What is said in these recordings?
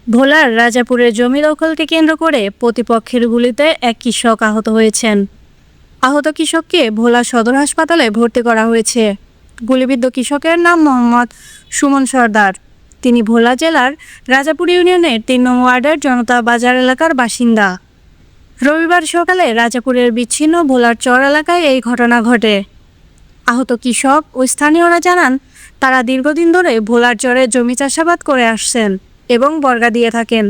ভোলার রাজাপুরের জমি দখলকে কেন্দ্র করে প্রতিপক্ষের গুলিতে এক কৃষক আহত হয়েছেন। আহত কৃষককে ভোলা সদর হাসপাতালে ভর্তি করা হয়েছে। গুলিবিদ্ধ কৃষকের নাম মোহাম্মদ সুমন সর্দার। তিনি ভোলা জেলার রাজাপুর ইউনিয়নের ৩ নং ওয়ার্ডের জনতা বাজার এলাকার বাসিন্দা। রবিবার সকালে রাজাপুরের বিচ্ছিন্ন ভোলার চর এলাকায় এই ঘটনা ঘটে। আহত কৃষক ও স্থানীয়রা জানান, তারা দীর্ঘদিন ধরে ভোলার চরে জমি চাষাবাদ করে আসছেন এবং বর্গা দিয়ে থাকেন।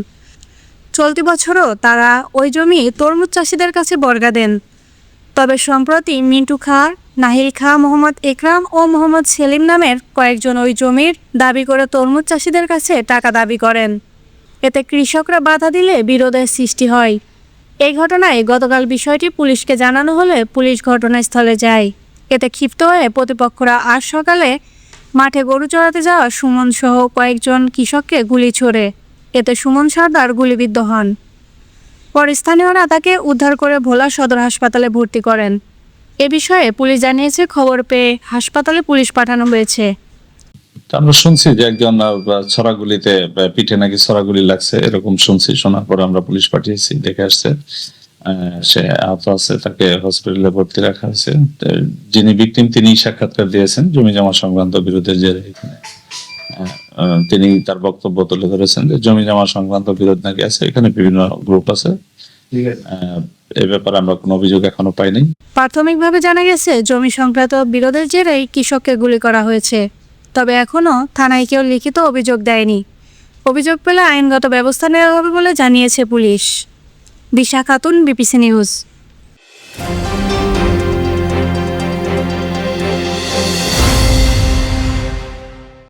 চলতি বছরও তারা ওই জমি তরমুজ চাষিদের কাছে বর্গা দেন। তবে সম্প্রতি মিন্টু খাঁ, নাহিল খাঁ, মোহাম্মদ একরাম ও মোহাম্মদ সেলিম নামের কয়েকজন ওই জমির দাবি করে তরমুজ চাষিদের কাছে টাকা দাবি করেন। এতে কৃষকরা বাধা দিলে বিরোধের সৃষ্টি হয়। এই ঘটনায় গতকাল বিষয়টি পুলিশকে জানানো হলে পুলিশ ঘটনাস্থলে যায়। এতে ক্ষিপ্ত হয়ে প্রতিপক্ষরা আজ সকালে মাঠে গরু চড়াতে যাওয়া সুমন সহ কয়েকজন কৃষককে গুলি ছোড়ে। এতে সুমন সর্দার গুলিবিদ্ধ হন। পরে স্থানীয়রা তাকে উদ্ধার করে ভোলা সদর হাসপাতালে ভর্তি করেন। এ বিষয়ে পুলিশ জানিয়েছে, খবর পেয়ে হাসপাতালে পুলিশ পাঠানো হয়েছে। আমরা শুনছি যে একজন ছড়াগুলিতে পিঠে নাকি ছড়াগুলি লাগছে, এরকম শুনছি। শোনার পর আমরা পুলিশ পাঠিয়েছি, দেখে আসছে সে আহত আছে, তাকে হসপিটালে ভর্তি রাখা হয়েছে। যিনি ভিকটিম তিনি সাক্ষাৎকার দিয়েছেন জমি জমা সংক্রান্ত বিরোধের জেরে। এখানে তিনি তার বক্তব্য তুলে ধরেছেন যে জমি জমা সংক্রান্ত বিরোধ নাকি আছে, এখানে বিভিন্ন গ্রুপ আছে। এই ব্যাপারে আমরা কোনো অভিযোগ এখনো পাইনি। প্রাথমিকভাবে জানা গেছে জমি সংক্রান্ত বিরোধের জেরেই কৃষককে গুলি করা হয়েছে। তবে এখনও থানায় কেউ লিখিত অভিযোগ দেয়নি। অভিযোগ পেলে আইনগত ব্যবস্থা নেওয়া হবে বলে জানিয়েছে পুলিশ। দিশা খাতুন, বিপিসি নিউজ।